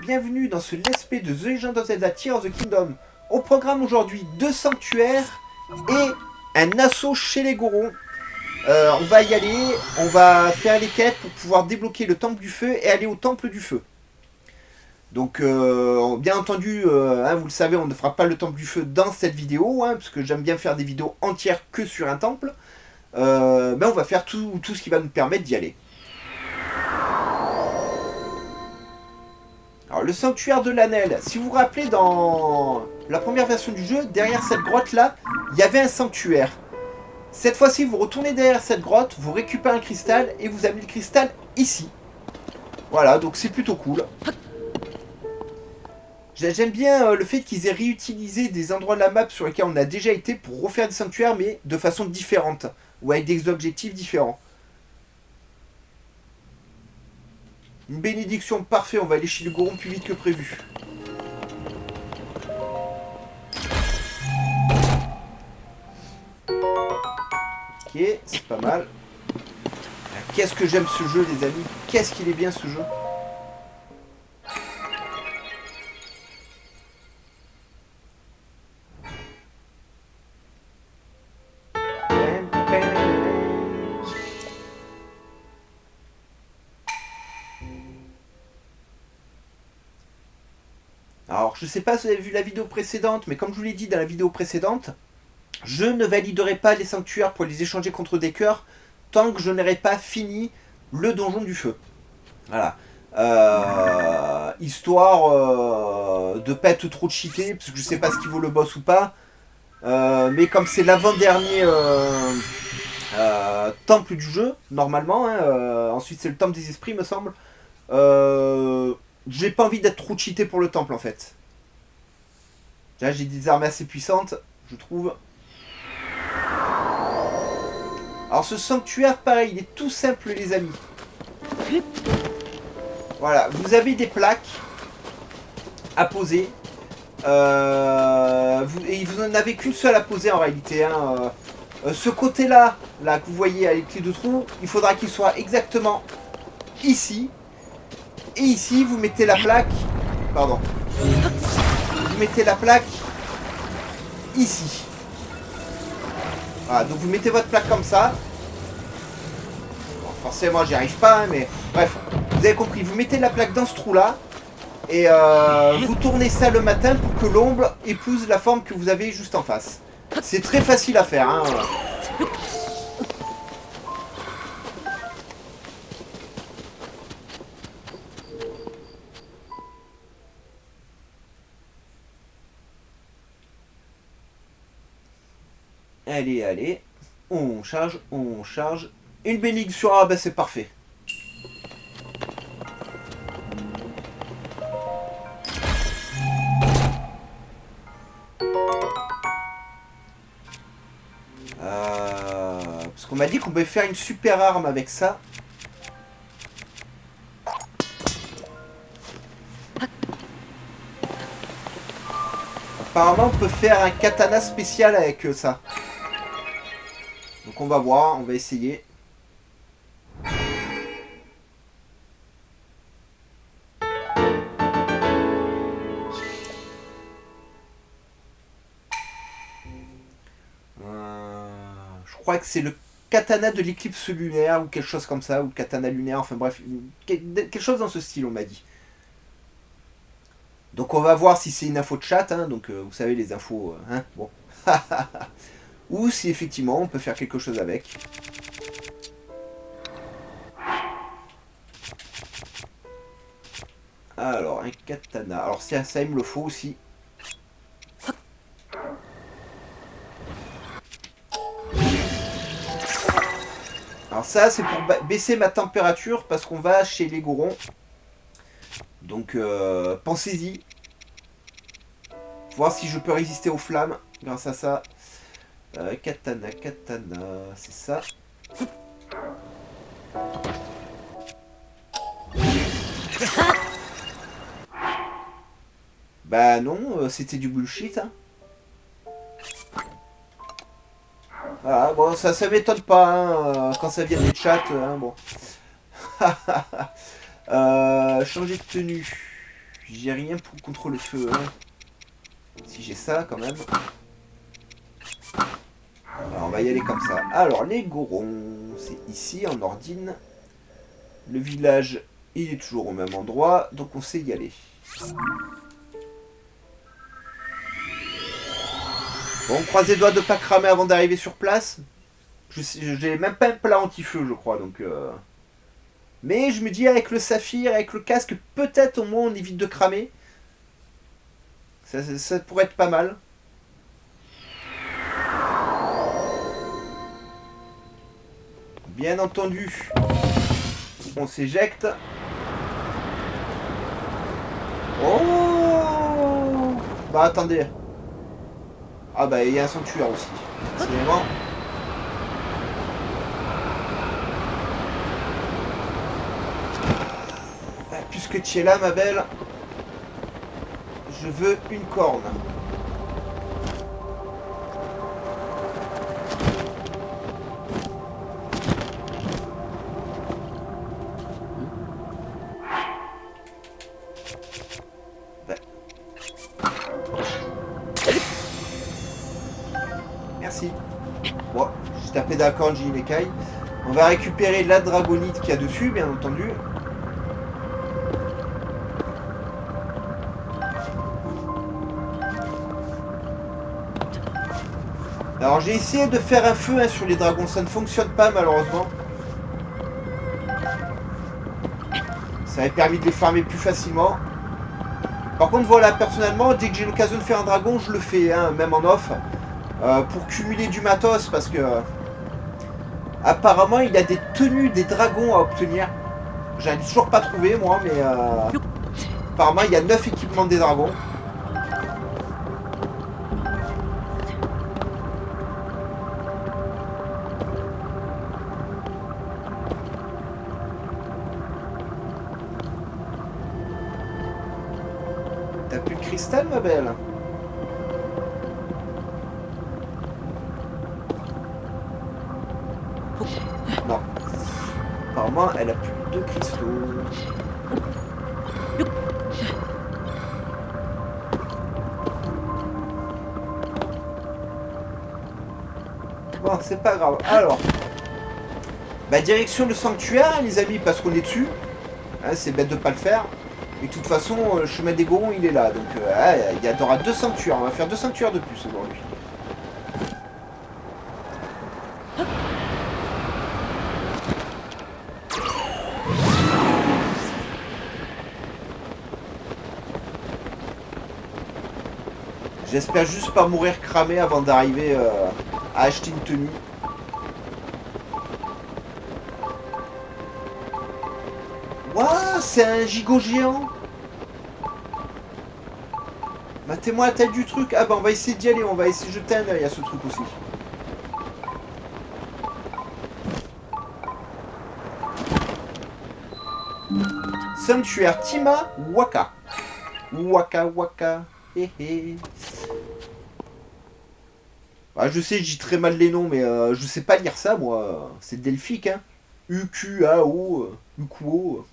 bienvenue dans ce Let's Play de The Legend of Zelda Tears of the Kingdom. Au programme aujourd'hui, 2 sanctuaires et un assaut chez les Gorons. On va y aller, on va faire les quêtes pour pouvoir débloquer le temple du feu et aller au temple du feu. Donc bien entendu, vous le savez, on ne fera pas le temple du feu dans cette vidéo, parce que j'aime bien faire des vidéos entières que sur un temple. On va faire tout ce qui va nous permettre d'y aller. Alors le sanctuaire de l'Anel, si vous vous rappelez dans la première version du jeu, derrière cette grotte là, il y avait un sanctuaire. Cette fois-ci, vous retournez derrière cette grotte, vous récupérez un cristal et vous amenez le cristal ici. Voilà, donc c'est plutôt cool. J'aime bien le fait qu'ils aient réutilisé des endroits de la map sur lesquels on a déjà été pour refaire des sanctuaires, mais de façon différente, ou avec des objectifs différents. Une bénédiction, parfait, on va aller chez le Goron plus vite que prévu. Ok, c'est pas mal. Qu'est-ce que j'aime ce jeu, les amis. Qu'est-ce qu'il est bien ce jeu. Alors, je sais pas si vous avez vu la vidéo précédente, mais comme je vous l'ai dit dans la vidéo précédente, je ne validerai pas les sanctuaires pour les échanger contre des cœurs tant que je n'aurai pas fini le donjon du feu. Voilà. Histoire de pas être trop cheaté, parce que je sais pas ce qui vaut le boss ou pas. Mais comme c'est l'avant-dernier temple du jeu, normalement, ensuite c'est le temple des esprits, me semble. J'ai pas envie d'être trop cheaté pour le temple en fait. Là, j'ai des armes assez puissantes, je trouve. Alors ce sanctuaire, pareil, il est tout simple les amis. Voilà, vous avez des plaques à poser. Et vous n'en avez qu'une seule à poser en réalité. Ce côté-là, là, que vous voyez avec les deux trous, il faudra qu'il soit exactement ici. Et ici, vous mettez la plaque... Pardon. Vous mettez la plaque ici. Voilà, donc vous mettez votre plaque comme ça. Bon, forcément, j'y arrive pas, mais... Bref, vous avez compris. Vous mettez la plaque dans ce trou-là. Et vous tournez ça le matin pour que l'ombre épouse la forme que vous avez juste en face. C'est très facile à faire, Allez, allez. On charge, on charge. Une bénédiction, ah bah c'est parfait. Parce qu'on m'a dit qu'on pouvait faire une super arme avec ça. Apparemment on peut faire un katana spécial avec ça. Donc on va voir, on va essayer. Je crois que c'est le katana de l'éclipse lunaire ou quelque chose comme ça, ou le katana lunaire, enfin bref, quelque chose dans ce style on m'a dit. Donc on va voir si c'est une info de chat, donc vous savez les infos, bon. Ou si effectivement on peut faire quelque chose avec. Alors un katana, alors ça il me le faut aussi. Alors ça c'est pour baisser ma température parce qu'on va chez les Gorons. Donc pensez-y. Voir si je peux résister aux flammes grâce à ça. Katana, katana, c'est ça. Bah non, c'était du bullshit. Voilà, bon, ça m'étonne pas quand ça vient des chats. Bon. Changer de tenue. Puis j'ai rien contre le feu. Hein. Si j'ai ça quand même. Alors on va y aller comme ça. Alors les Gorons, c'est ici en Ordine. Le village, il est toujours au même endroit, donc on sait y aller. Bon, croisez les doigts de pas cramer avant d'arriver sur place. J'ai même pas un plat anti-feu, je crois, donc... Mais je me dis, avec le saphir, avec le casque, peut-être au moins on évite de cramer. Ça pourrait être pas mal. Bien entendu, on s'éjecte. Oh! Bah attendez. Ah bah il y a un sanctuaire aussi. C'est vraiment... Puisque tu es là, ma belle, je veux une corne. Ben. Merci. Bon, j'ai tapé d'accord, j'ai une écaille. On va récupérer la dragonite qu'il y a dessus, bien entendu. Alors j'ai essayé de faire un feu sur les dragons, ça ne fonctionne pas malheureusement. Ça avait permis de les farmer plus facilement. Par contre voilà, personnellement, dès que j'ai l'occasion de faire un dragon, je le fais, hein, même en off. Pour cumuler du matos, parce que... apparemment il y a des tenues des dragons à obtenir. J'en ai toujours pas trouvé moi, mais... apparemment il y a 9 équipements des dragons. T'as plus de cristal, ma belle? Non. Apparemment, elle a plus de cristaux. Bon, c'est pas grave. Alors. Bah, direction le sanctuaire, les amis, parce qu'on est dessus. Hein, c'est bête de pas le faire. Et de toute façon, le chemin des Gorons, il est là. Donc, il y aura 2 sanctuaires. On va faire 2 sanctuaires de plus aujourd'hui. J'espère juste pas mourir cramé avant d'arriver à acheter une tenue. Waouh, c'est un gigot géant. Matez-moi la taille du truc. Ah bah on va essayer d'y aller, on va essayer de jeter un œil à ce truc aussi. Sanctuaire Tima Waka. Waka Waka. Hé hé. Ah, je sais, je dis très mal les noms, mais je sais pas lire ça, moi. C'est delphique, hein. U-Q-A-O, U-Q-O.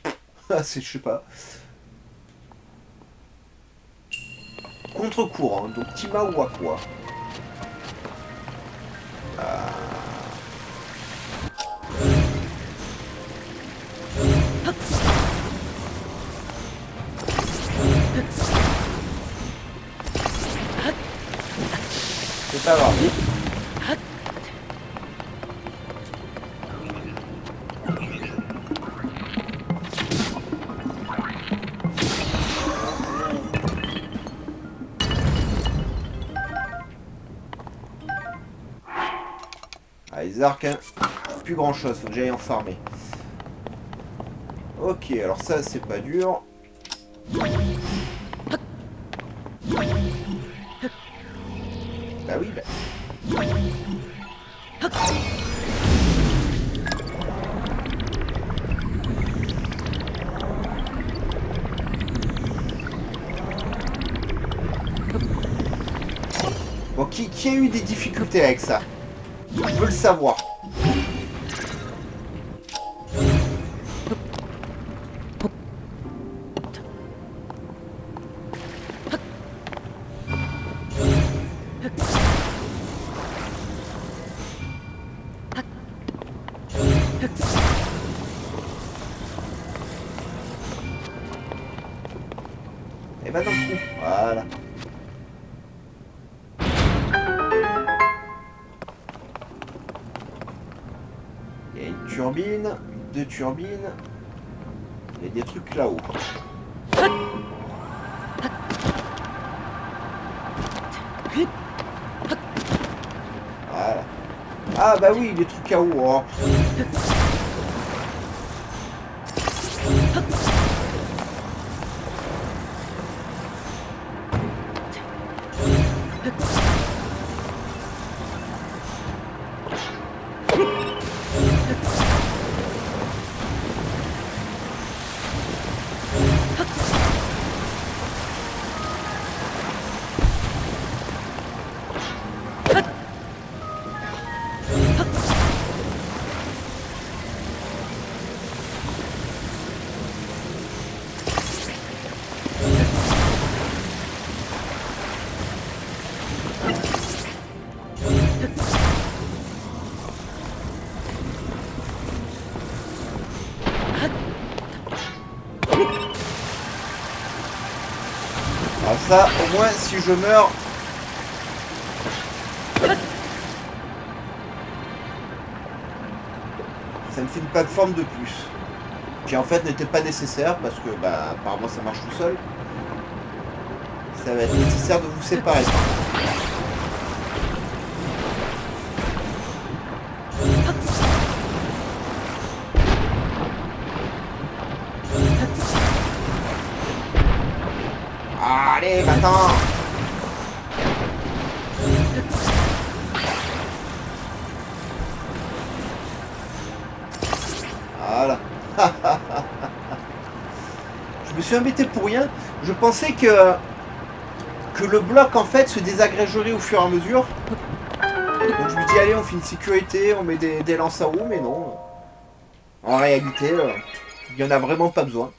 Ah, c'est, je sais pas. Contre-courant, donc Tima Wakwa. C'est pas grave. Ah, les arcs, hein. Plus grand chose, faut que j'aille en farmer. Ok, alors ça c'est pas dur. Bah oui, bah. Bon, qui a eu des difficultés avec ça? Je veux le savoir. Et va dans le trou. Voilà. Il y a une turbine, deux turbines. Il y a des trucs là-haut. Voilà. Ah bah oui, les trucs là-haut. Oh. Alors ça, au moins, si je meurs... Ça me fait une plateforme de plus. Qui en fait n'était pas nécessaire parce que, bah, apparemment ça marche tout seul. Ça va être nécessaire de vous séparer. Allez, va-t'en! Voilà. Je me suis embêté pour rien. Je pensais que le bloc en fait se désagrégerait au fur et à mesure. Donc je me dis allez, on fait une sécurité, on met des lances à roues, mais non. En réalité, il n'y en a vraiment pas besoin.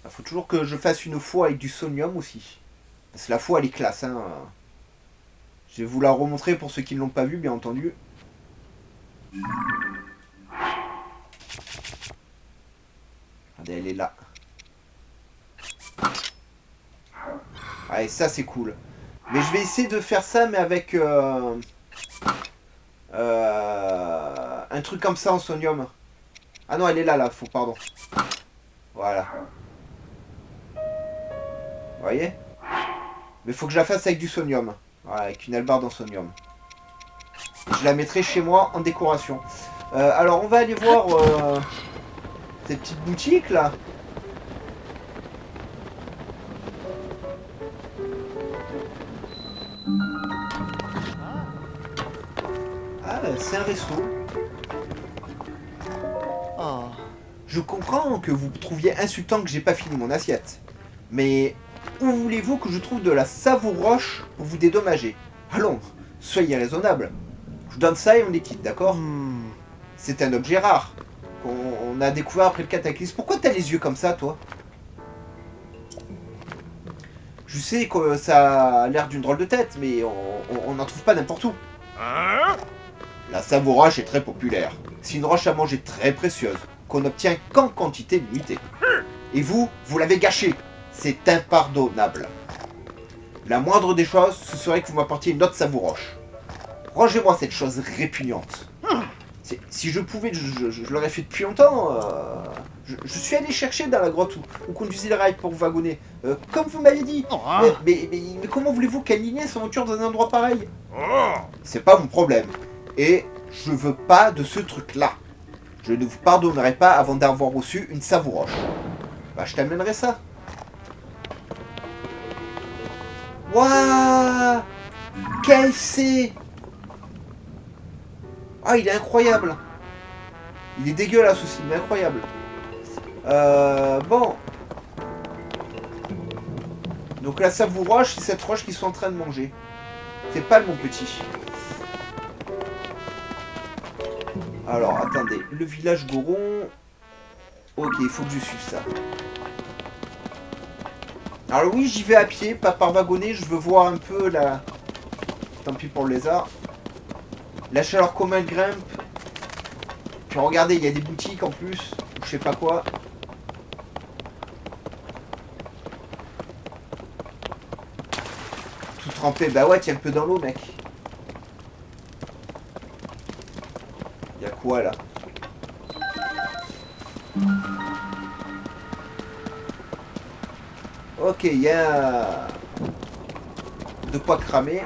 Il faut toujours que je fasse une fois avec du sonium aussi. Parce que la fois elle est classe. Hein. Je vais vous la remontrer pour ceux qui ne l'ont pas vu, bien entendu. Regardez, elle est là. Allez, ça c'est cool. Mais je vais essayer de faire ça, mais avec un truc comme ça en sonium. Ah non, elle est là, là, faut, pardon. Voilà. Vous voyez? Mais faut que je la fasse avec du sonium. Voilà, avec une hallebarde en sonium. Je la mettrai chez moi en décoration. Alors, on va aller voir ces petites boutiques, là. Ah, c'est un resto. Oh. Je comprends que vous trouviez insultant que j'ai pas fini mon assiette. Mais où voulez-vous que je trouve de la savouroche pour vous dédommager? Allons, soyez raisonnable. Je vous donne ça et on est quitte, d'accord? C'est un objet rare qu'on a découvert après le cataclysme. Pourquoi t'as les yeux comme ça, toi? Je sais que ça a l'air d'une drôle de tête, mais on n'en trouve pas n'importe où. La savouroche est très populaire. C'est une roche à manger très précieuse, qu'on n'obtient qu'en quantité limitée. Et vous l'avez gâchée. C'est impardonnable. La moindre des choses, ce serait que vous m'apportiez une autre savouroche. Rangez-moi cette chose répugnante. Si je pouvais, je l'aurais fait depuis longtemps. Je suis allé chercher dans la grotte où conduisait les rails pour wagonner. Comme vous m'avez dit. Mais comment voulez-vous qu'Aligné s'aventure dans un endroit pareil? C'est pas mon problème. Et je veux pas de ce truc-là. Je ne vous pardonnerai pas avant d'avoir reçu une savouroche. Bah, je t'amènerai ça. Waouh! Quel c'est! Ah, il est incroyable! Il est dégueulasse aussi, mais incroyable. Bon. Donc la savouroche, c'est cette roche qu'ils sont en train de manger. Fais pas mon petit. Alors, attendez. Le village Goron. Ok, il faut que je suive ça. Alors oui, j'y vais à pied, pas par wagonnet. Je veux voir un peu la... Tant pis pour le lézard. La chaleur comment elle grimpe. Puis regardez, il y a des boutiques en plus. Ou je sais pas quoi. Tout trempé. Bah ouais, tiens un peu dans l'eau, mec. Il y a quoi là? Ok, il y a de quoi cramer.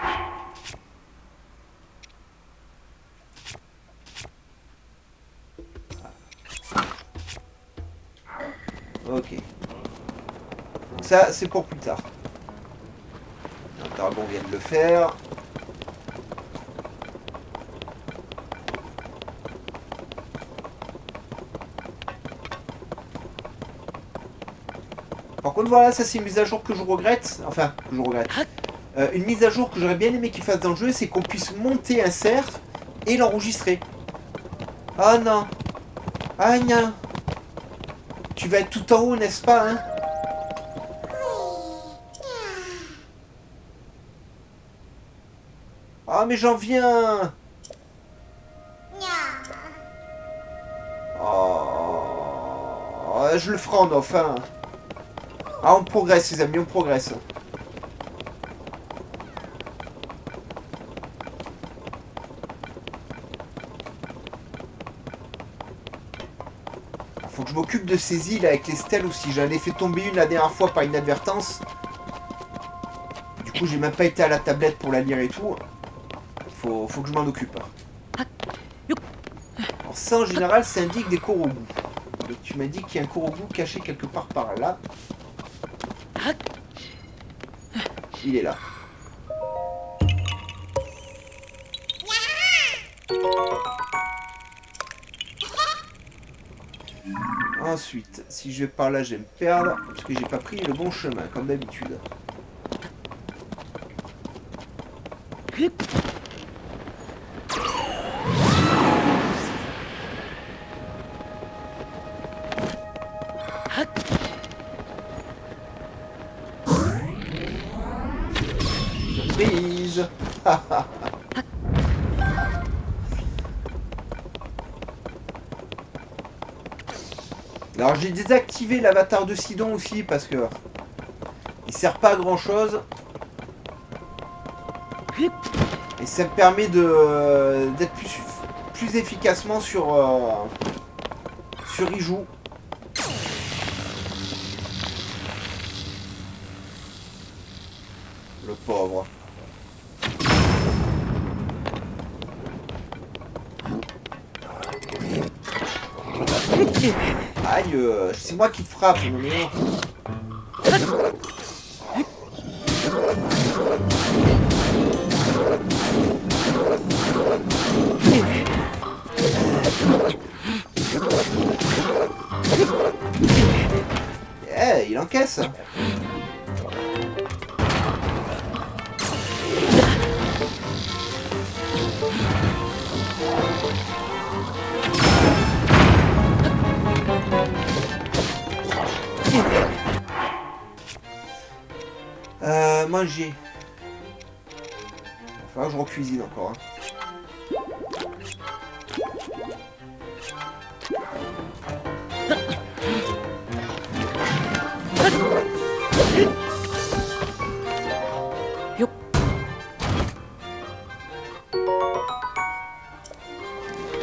Ok. Ça, c'est pour plus tard. Un dragon vient de le faire. Par contre, voilà, ça c'est une mise à jour que je regrette. Enfin, que je regrette. Une mise à jour que j'aurais bien aimé qu'il fasse dans le jeu, c'est qu'on puisse monter un cerf et l'enregistrer. Ah non. Ah non. Tu vas être tout en haut, n'est-ce pas, hein? Ah, mais j'en viens. Oh, je le ferai en off, hein. Ah, on progresse, les amis, on progresse. Faut que je m'occupe de ces îles avec les stèles aussi. J'en ai fait tomber une la dernière fois par inadvertance. Du coup, j'ai même pas été à la tablette pour la lire et tout. Faut que je m'en occupe. Alors ça, en général, ça indique des Korogu. Donc, tu m'as dit qu'il y a un Korogu caché quelque part par là. Il est là. Ensuite, si je vais par là, je vais me perdre. Parce que j'ai pas pris le bon chemin, comme d'habitude. Surprise. Alors j'ai désactivé l'avatar de Sidon aussi parce que il sert pas à grand chose. Et ça me permet d'être plus efficacement sur Ijou. Le pauvre. Aïe, c'est moi qui te frappe, mon mien. Eh, il encaisse. Manger. Il va falloir que je recuisine encore. Hein.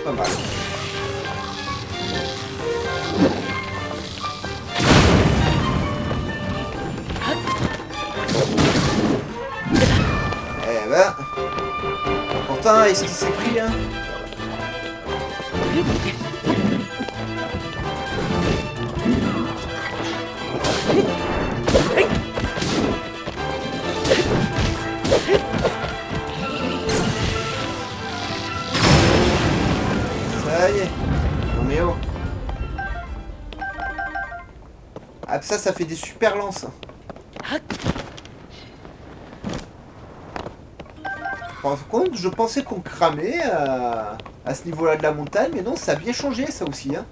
Pas mal. Eh ben. Pourtant, est-ce qu'il s'est pris, hein? Ça y est. Non mais oh. Ah ça fait des super lances. Par contre, je pensais qu'on cramait à ce niveau-là de la montagne, mais non, ça a bien changé ça aussi. Hein.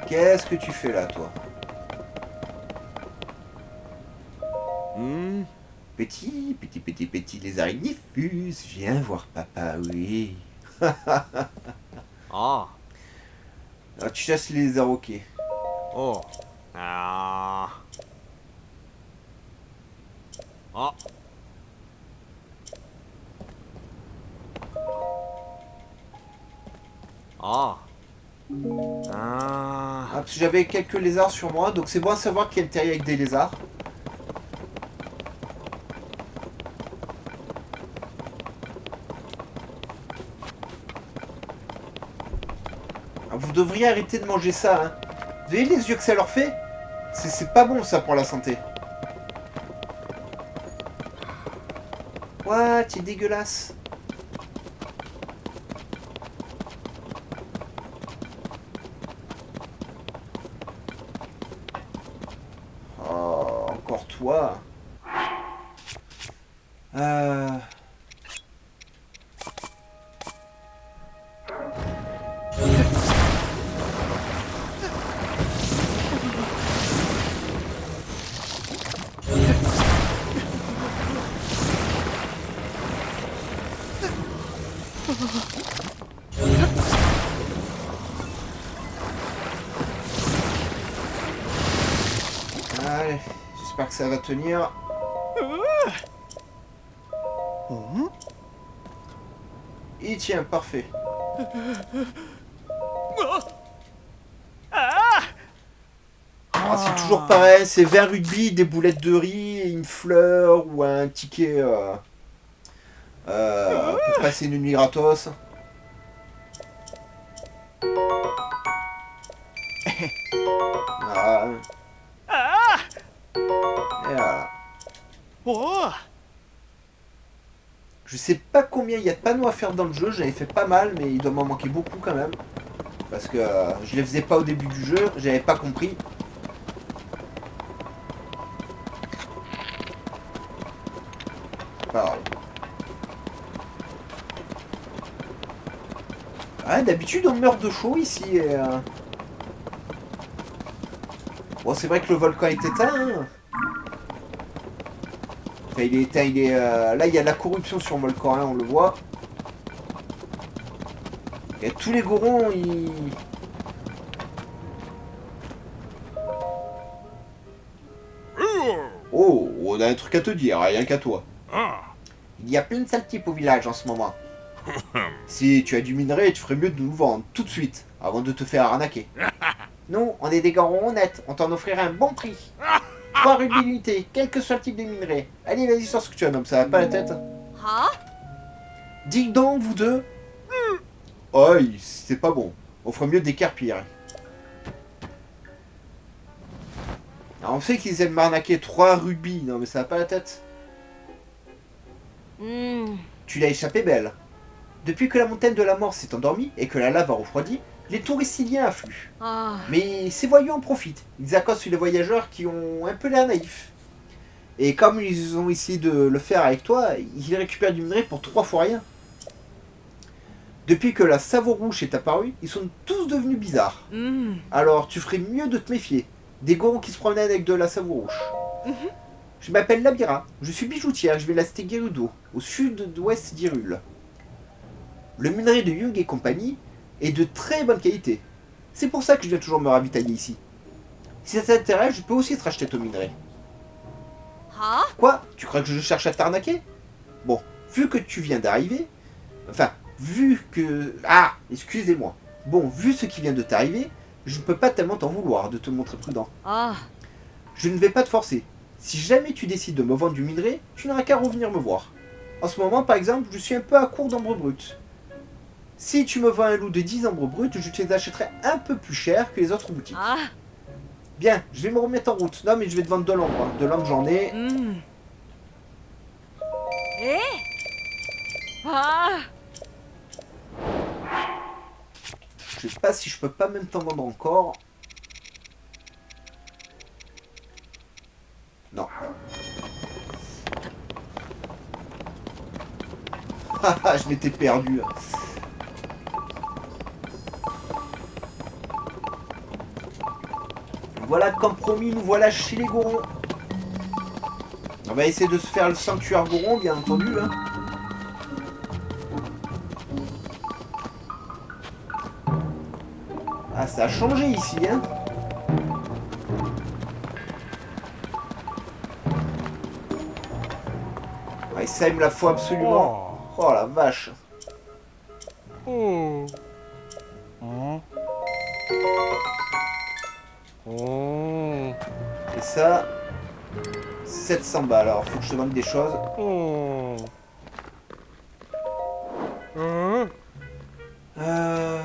Qu'est-ce que tu fais là, toi? Petit lézard ignifus, viens voir papa, oui. Ah. Alors, tu chasses les lézards, ok. Oh. Ah. Ah. Ah. Ah. Ah, parce que j'avais quelques lézards sur moi, donc c'est bon à savoir qu'il y a le terrier avec des lézards. Ah, vous devriez arrêter de manger ça, hein. Vous voyez les yeux que ça leur fait? C'est pas bon ça pour la santé. What? C'est dégueulasse. Oh, encore toi. Allez, j'espère que ça va tenir. Il tient, parfait. Ah, c'est toujours pareil, c'est 20 rugby, des boulettes de riz, une fleur ou un ticket pour passer une nuit gratos. Voilà. Et voilà. Oh. Je sais pas combien il y a de panneaux à faire dans le jeu, j'avais fait pas mal, mais il doit m'en manquer beaucoup quand même. Parce que je les faisais pas au début du jeu, j'avais pas compris. Pareil. Ah, d'habitude on meurt de chaud ici. Et, bon, c'est vrai que le volcan est éteint. Hein. Enfin, il est éteint, il est. Là, il y a de la corruption sur le volcan, hein, on le voit. Et tous les gorons, ils. Oh, on a un truc à te dire, rien qu'à toi. Il y a plein de sales types au village en ce moment. Si tu as du minerai, tu ferais mieux de nous vendre tout de suite, avant de te faire arnaquer. Nous, on est des gorons honnêtes, on t'en offrira un bon prix. 3 rubis l'unité, quel que soit le type de minerai. Allez, vas-y, sors ce que tu as, homme, ça va pas la tête. Hein? Dites donc, vous deux. Oh, c'est pas bon. On ferait mieux d'écarpir. On sait qu'ils aiment m'arnaquer 3 rubis, non mais ça va pas la tête. Tu l'as échappé belle. Depuis que la montagne de la mort s'est endormie et que la lave a refroidi, les touristes syriens affluent. Ah. Mais ces voyous en profitent. Ils accostent sur les voyageurs qui ont un peu l'air naïfs. Et comme ils ont essayé de le faire avec toi, ils récupèrent du minerai pour 3 fois rien. Depuis que la Savorouche est apparue, ils sont tous devenus bizarres. Alors tu ferais mieux de te méfier. Des gorons qui se promènent avec de la Savorouche. Je m'appelle Labira, je suis bijoutière, je vais à la cité Gerudo, au sud-ouest d'Hyrule. Le minerai de Young et compagnie est de très bonne qualité. C'est pour ça que je viens toujours me ravitailler ici. Si ça t'intéresse, je peux aussi te racheter ton minerai. Hein? Quoi? Tu crois que je cherche à t'arnaquer? Bon, vu que tu viens d'arriver... Enfin, vu que... Ah, excusez-moi. Bon, vu ce qui vient de t'arriver, je ne peux pas tellement t'en vouloir de te montrer prudent. Ah. Je ne vais pas te forcer. Si jamais tu décides de me vendre du minerai, tu n'auras qu'à revenir me voir. En ce moment, par exemple, je suis un peu à court d'ambre brut. Si tu me vends un lot de 10 ambres bruts, je te les achèterai un peu plus cher que les autres boutiques. Ah. Bien, je vais me remettre en route. Non, mais je vais te vendre de l'ambre. Hein. De l'ambre, j'en ai. Eh? Ah. je sais pas si je peux pas même t'en vendre encore. Non. Haha, je m'étais perdu. Voilà, comme promis, nous voilà chez les Gorons. On va essayer de se faire le sanctuaire Goron, bien entendu. Hein. Ah, ça a changé ici, hein. Ouais, ça, il me la faut absolument. Oh la vache. Oh. Hein? Oh. Et ça, 700 balles. Alors, faut que je te vende des choses. Oh. Hein? Euh...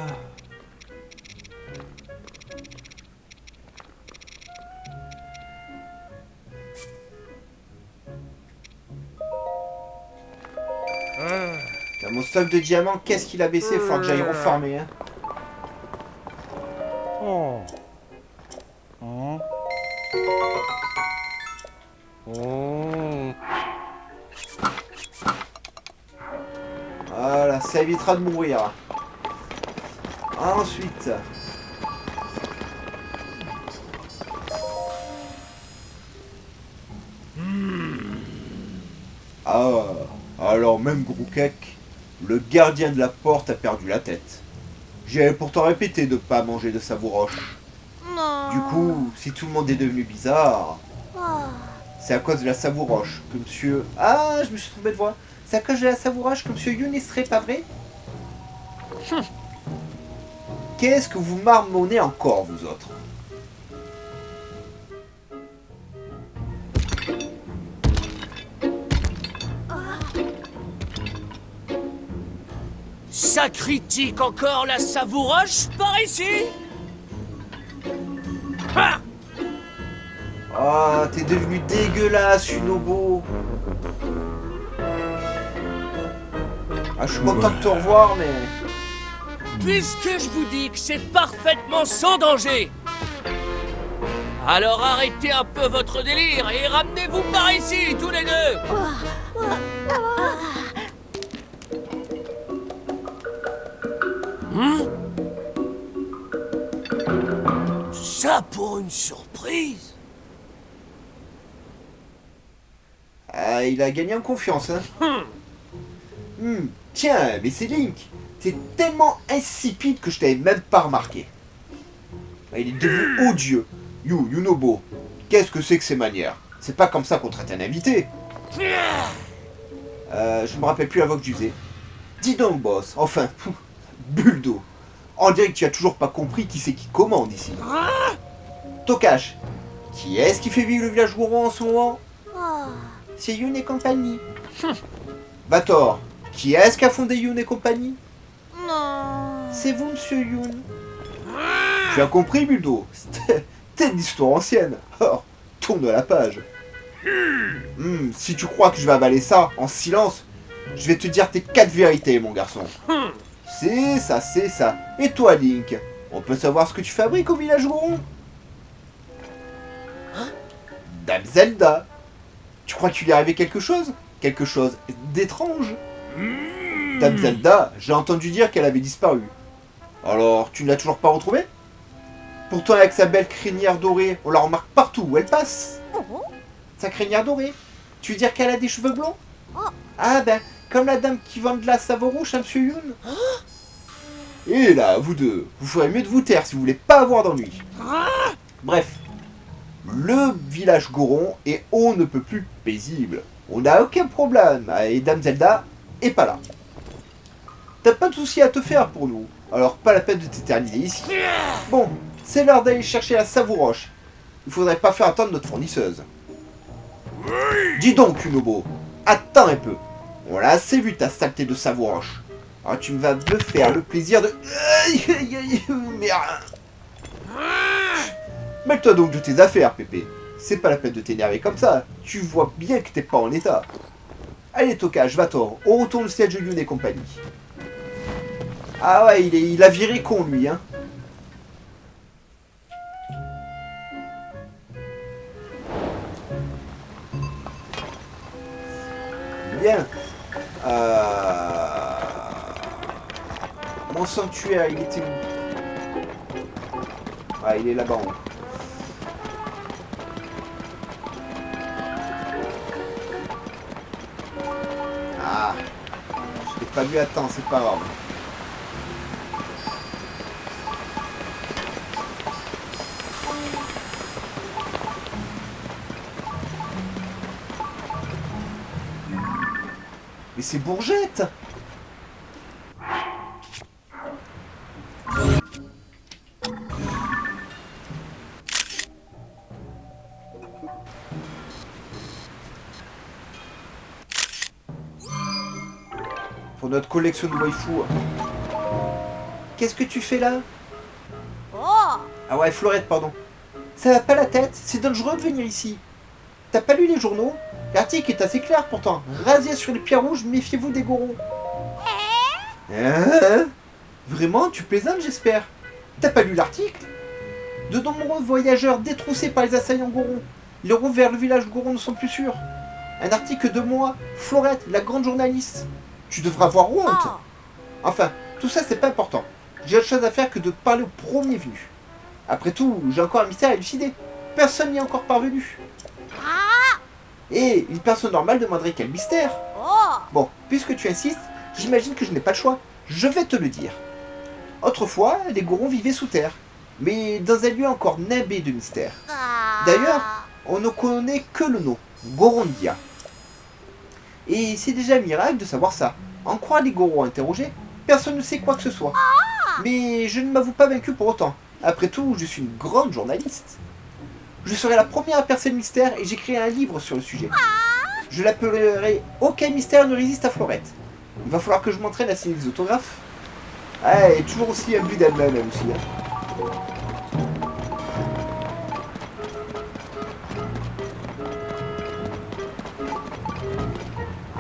Putain, mon stock de diamants, qu'est-ce qu'il a baissé? Il faudra que j'aille reformer. Hein. Oh. Hein? Oh. Voilà, ça évitera de mourir. Ensuite... Ah, alors même Groukek, le gardien de la porte a perdu la tête. J'avais pourtant répété de pas manger de savouroche. Non. Du coup, si tout le monde est devenu bizarre, Oh. c'est à cause de la savouroche que monsieur... Ah, je me suis trompé de voix. C'est à cause de la savouroche que monsieur Youn serait pas vrai? Qu'est-ce que vous marmonnez encore, vous autres? Ça critique encore la savouroche par ici? Ha! Ah, t'es devenu dégueulasse, Unobo. Ah, je suis content de te revoir, mais... Puisque je vous dis que c'est parfaitement sans danger, alors arrêtez un peu votre délire et ramenez-vous par ici, tous les deux. Ça pour une surprise. Ah, il a gagné en confiance, hein. Tiens, mais c'est Link. T'es tellement insipide que je t'avais même pas remarqué. Ah, il est devenu odieux. Yunobo, qu'est-ce que c'est que ces manières? C'est pas comme ça qu'on traite un invité. Je me rappelle plus la voix que je disais. Dis donc, boss, enfin, Buldo. On dirait que tu as toujours pas compris qui c'est qui commande ici. Tokash, qui est-ce qui fait vivre le village Goron en ce moment? C'est Youn et compagnie. Vator, qui est-ce qui a fondé Youn et compagnie? Non. C'est vous, monsieur Youn. Tu as compris, Buldo? C'était une histoire ancienne. Oh, tourne la page. Si tu crois que je vais avaler ça en silence, je vais te dire tes 4 vérités, mon garçon. C'est ça, c'est ça. Et toi, Link, on peut savoir ce que tu fabriques au village Goron? Dame Zelda. Tu crois qu'il lui est arrivé quelque chose? Quelque chose d'étrange? Dame Zelda, j'ai entendu dire qu'elle avait disparu. Alors, tu ne l'as toujours pas retrouvée? Pourtant, avec sa belle crinière dorée, on la remarque partout où elle passe. Sa crinière dorée. Tu veux dire qu'elle a des cheveux blonds? Ah ben, comme la dame qui vend de la savouroche à monsieur Youn. Et là, vous deux, vous ferez mieux de vous taire si vous voulez pas avoir d'ennui. Bref, le village Goron est on ne peut plus paisible. On n'a aucun problème, et Dame Zelda est pas là. T'as pas de soucis à te faire pour nous, alors pas la peine de t'éterniser ici. Bon, c'est l'heure d'aller chercher la savouroche. Il faudrait pas faire attendre notre fournisseuse. Dis donc, Unobo, attends un peu. On l'a assez vu ta saleté de savouroche. Alors tu me vas me faire le plaisir de... Merde. Mêle-toi donc de tes affaires, Pépé. C'est pas la peine de t'énerver comme ça. Tu vois bien que t'es pas en état. Allez, Tokash, va-t'en. On retourne au siège de Youn et compagnie. Ah ouais, il a viré con, lui, hein. vilain. Mon sanctuaire, il était où? Ah, il est là-bas en haut. Ah, je l'ai pas vu à temps, c'est pas grave. Mais c'est Bourgette! Pour notre collection de waifu. Qu'est-ce que tu fais là? Oh. Ah ouais, Fleurette, pardon. Ça va pas la tête? C'est dangereux de venir ici. T'as pas lu les journaux? L'article est assez clair pourtant. Rasier sur les pierres rouges, méfiez-vous des gorons. Hein? Vraiment? Tu plaisantes, j'espère? T'as pas lu l'article? De nombreux voyageurs détroussés par les assaillants gorons. Les routes vers le village goron ne sont plus sûrs. Un article de moi, Fleurette, la grande journaliste. Tu devras avoir honte. Oh. Enfin, tout ça c'est pas important. J'ai autre chose à faire que de parler au premier venu. Après tout, j'ai encore un mystère à élucider. Personne n'y est encore parvenu. Et une personne normale demanderait quel mystère. Oh. Bon, puisque tu insistes, j'imagine que je n'ai pas le choix. Je vais te le dire. Autrefois, les gorons vivaient sous terre, mais dans un lieu encore nimbé de mystère. D'ailleurs, on ne connaît que le nom, Gorondia. Et c'est déjà un miracle de savoir ça. En croire les gorons interrogés, personne ne sait quoi que ce soit. Mais je ne m'avoue pas vaincu pour autant. Après tout, je suis une grande journaliste. Je serai la première à percer le mystère et j'écrirai un livre sur le sujet. Je l'appellerai « Aucun mystère ne résiste à Fleurette ». Il va falloir que je m'entraîne à signer des autographes. Ah, elle est toujours aussi imbue d'elle-même, elle aussi.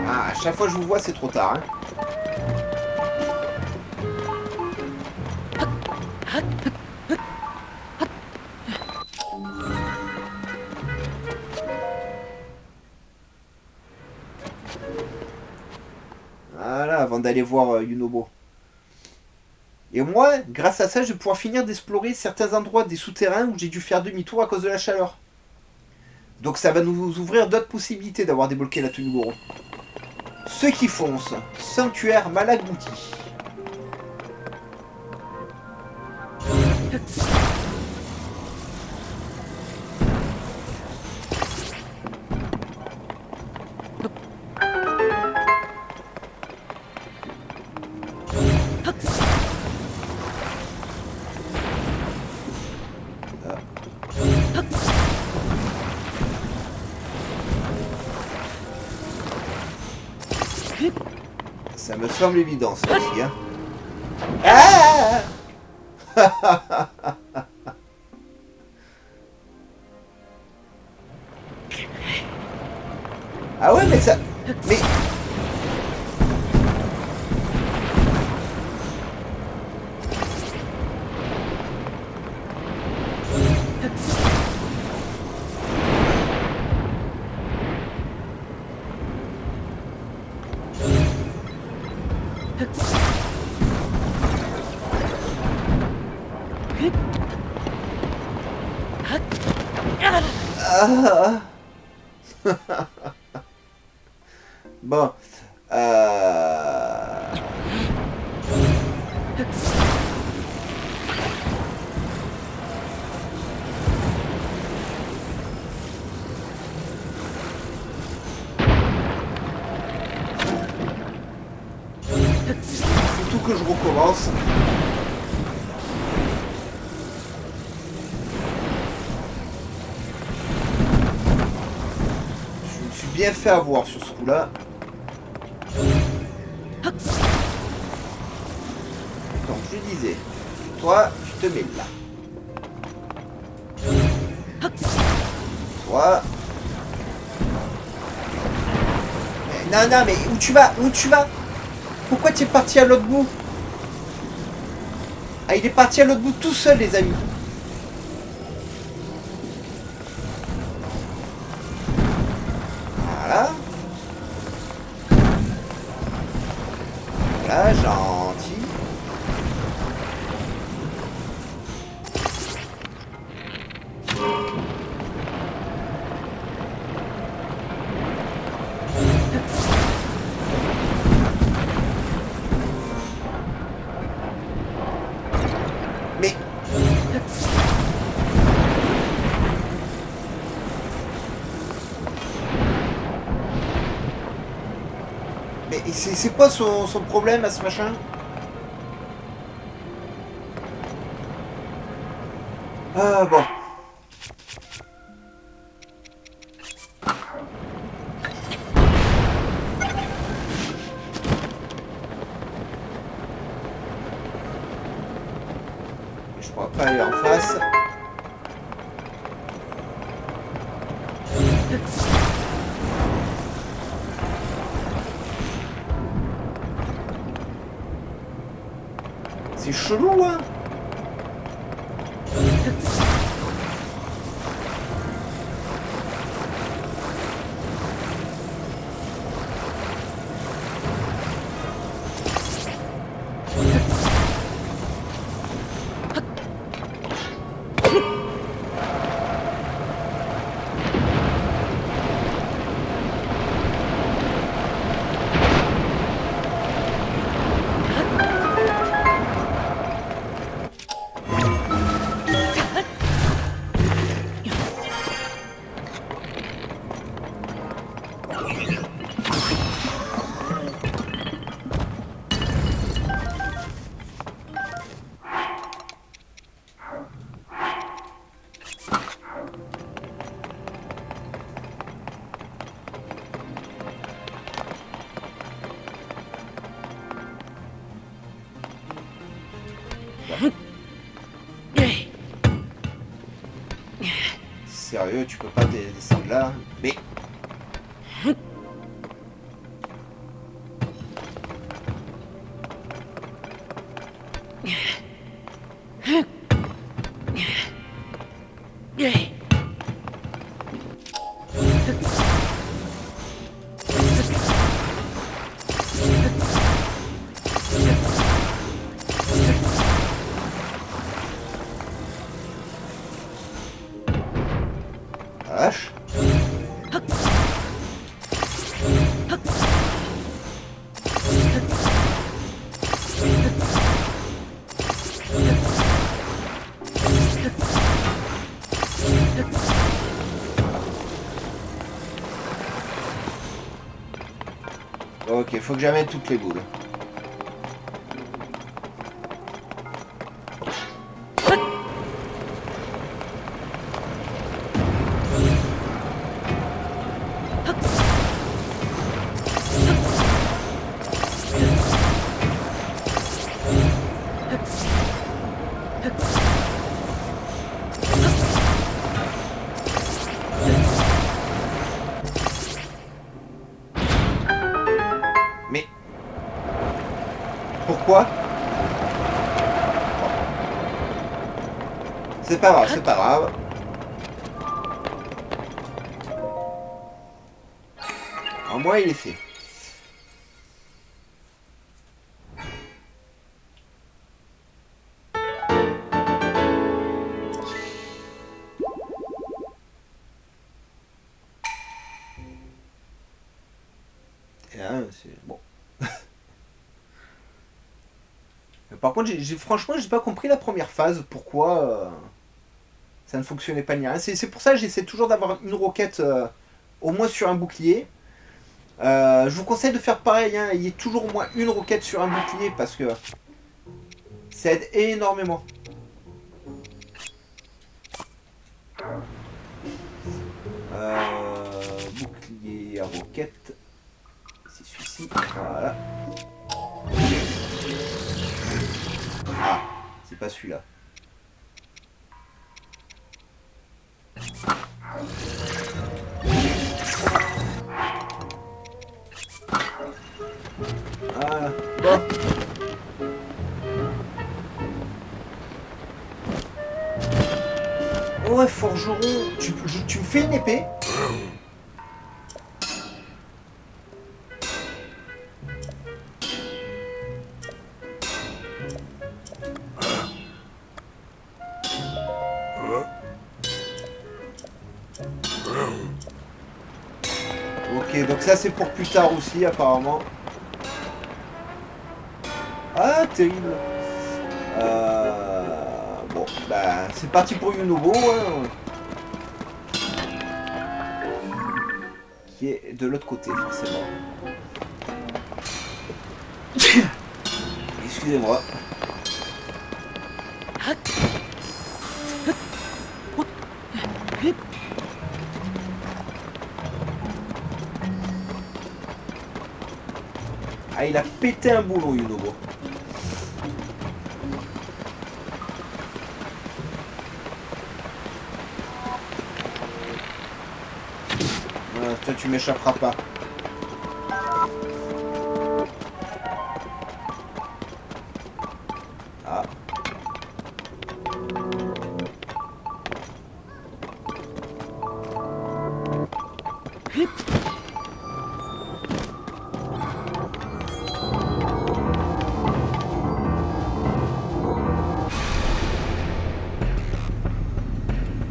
Ah, à chaque fois que je vous vois, c'est trop tard. Hein. Voilà, avant d'aller voir Yunobo. Et moi, grâce à ça, je vais pouvoir finir d'explorer certains endroits des souterrains où j'ai dû faire demi-tour à cause de la chaleur. Donc ça va nous ouvrir d'autres possibilités d'avoir débloqué la tenue Goron. Ceux qui foncent, sanctuaire Malagouti. Ça me semble évident, ça aussi, hein. Ah ah ouais, mais ça... Mais... Ah. Bon. Surtout que je recommence. Bien fait avoir sur ce coup-là. Donc je disais, toi, tu te mets là. Toi. Mais non, non, mais où tu vas? Où tu vas? Pourquoi tu es parti à l'autre bout? Ah, il est parti à l'autre bout tout seul, les amis. Voilà. Voilà, gentil. Mais... Mais c'est quoi son problème à ce machin? Ah bon. Je pourrais pas aller en face. C'est chelou, hein? Sérieux, tu peux pas descendre là? Mais... Vache. Ok, faut que j'amène toutes les boules. Mais... Pourquoi? C'est pas grave, c'est pas grave. En moi, il est fait. Et là, c'est bon. Par contre, franchement, j'ai pas compris la première phase. Pourquoi ça ne fonctionnait pas ni rien. C'est pour ça que j'essaie toujours d'avoir une roquette au moins sur un bouclier. Je vous conseille de faire pareil, hein. Il y a toujours au moins une roquette sur un bouclier parce que ça aide énormément. Bouclier à roquette. C'est celui-ci. Voilà. Ah, c'est pas celui-là. Voilà. Bon. Ouais, forgeron, tu me fais une épée? donc ça c'est pour plus tard aussi apparemment. Ah, terrible. Bon, bah c'est parti pour Yunobo, hein, qui est de l'autre côté forcément. Excusez-moi. Ah, il a pété un boulon, Yunobo. Voilà, toi, tu m'échapperas pas. Ah.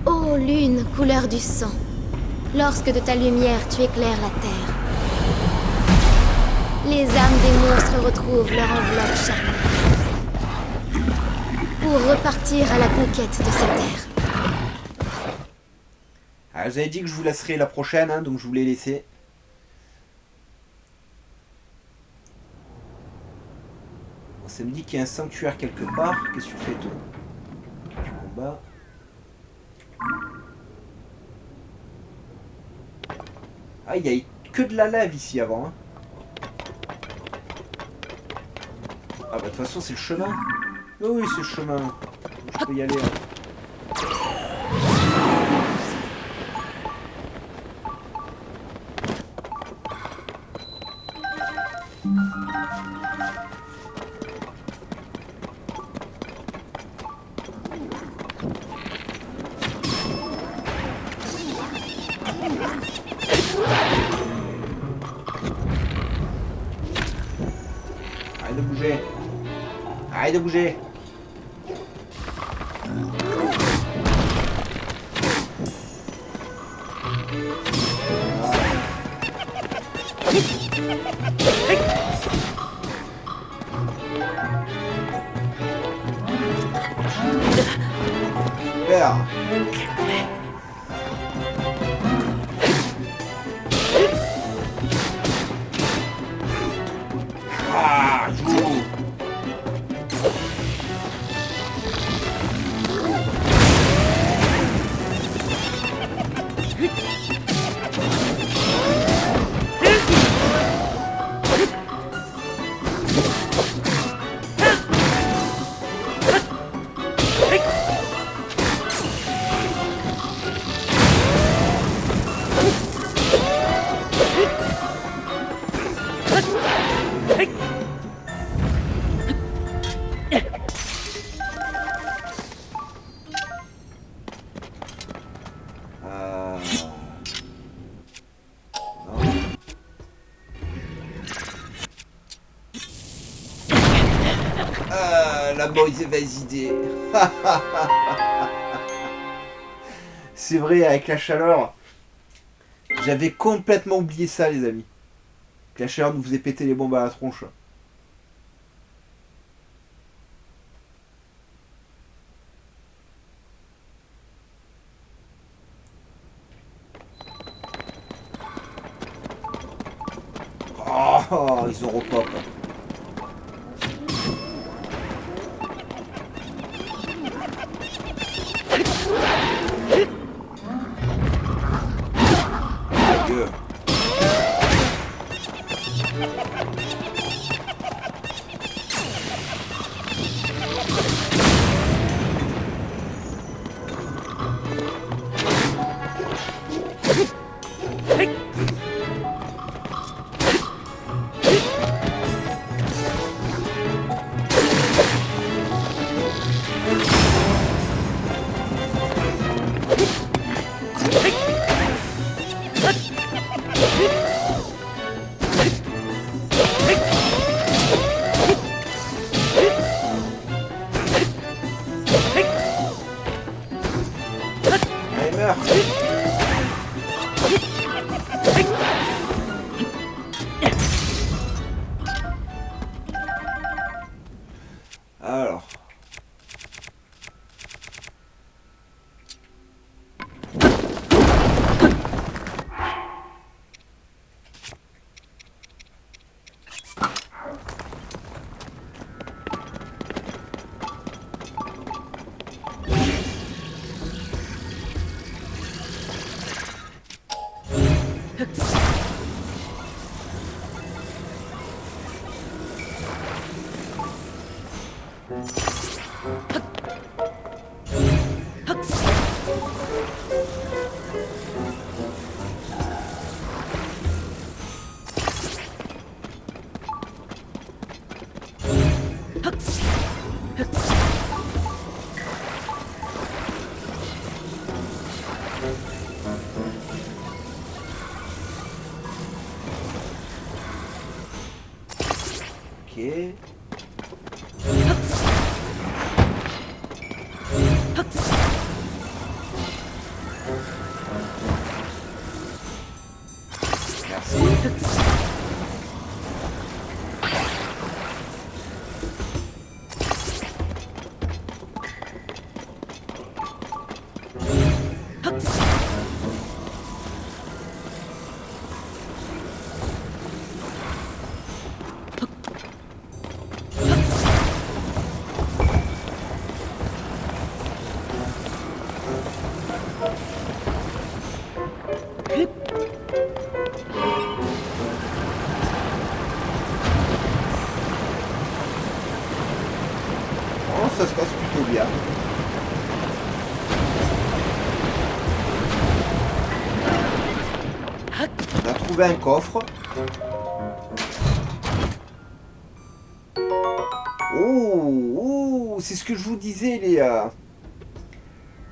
Ô lune, couleur du sang, lorsque de ta lumière tu éclaires la terre, les âmes des monstres retrouvent leur enveloppe charnelle pour repartir à la conquête de cette terre. Ah, j'avais dit que je vous laisserai la prochaine, hein, donc je vous l'ai laissé. Bon, ça me dit qu'il y a un sanctuaire quelque part. Qu'est-ce que tu fais, toi? Tu combats. Ah, il n'y a que de la lave ici avant. Hein. Ah bah de toute façon c'est le chemin. Oh oui, c'est le chemin. Je peux y aller. Hein. Arrête de bouger. Arrête de bouger. Super. Ah, joue. La mauvaise idée. C'est vrai, avec la chaleur, j'avais complètement oublié ça, les amis. Que la chaleur nous faisait péter les bombes à la tronche. Oh, ils ont repop. Dieu. Alors. Ok. Merci. Oh, ça se passe plutôt bien. On a trouvé un coffre. Oh, c'est ce que je vous disais,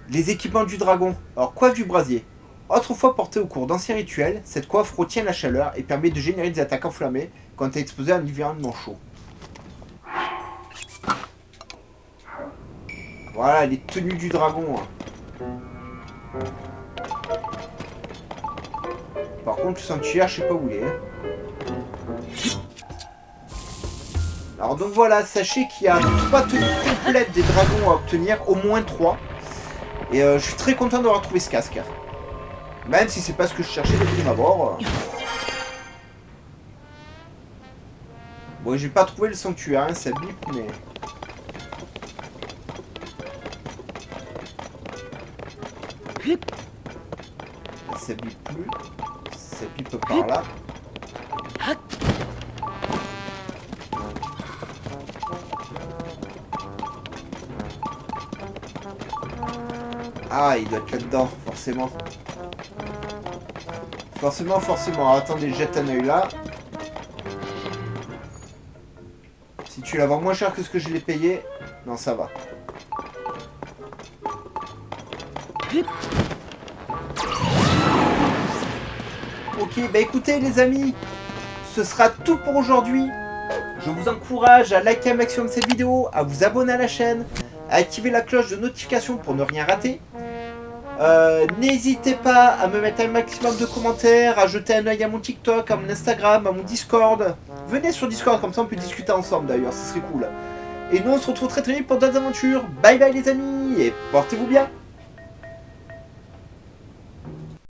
les équipements du dragon. Alors, coiffe du brasier. Autrefois portée au cours d'anciens rituels, cette coiffe retient la chaleur et permet de générer des attaques enflammées quand elle est exposée à un environnement chaud. Voilà, les tenues du dragon. Par contre, le sanctuaire, je sais pas où il est. Alors donc voilà, sachez qu'il y a 3 tenues complètes des dragons à obtenir, au moins 3. Et je suis très content d'avoir trouvé ce casque. Même si c'est pas ce que je cherchais de prime abord. Bon, j'ai pas trouvé le sanctuaire, hein, ça bip, mais... Ça bip plus. Ça bip par là. Ah, il doit être là-dedans, forcément. Forcément. Alors, attendez, jette un œil là. Si tu la vends moins cher que ce que je l'ai payé, non, ça va. Ok, bah écoutez les amis, ce sera tout pour aujourd'hui. Je vous encourage à liker un maximum cette vidéo, à vous abonner à la chaîne, à activer la cloche de notification pour ne rien rater. N'hésitez pas à me mettre un maximum de commentaires, à jeter un œil à mon TikTok, à mon Instagram, à mon Discord. Venez sur Discord, comme ça on peut discuter ensemble d'ailleurs, ce serait cool. Et nous on se retrouve très vite pour d'autres aventures. Bye bye les amis, et portez-vous bien.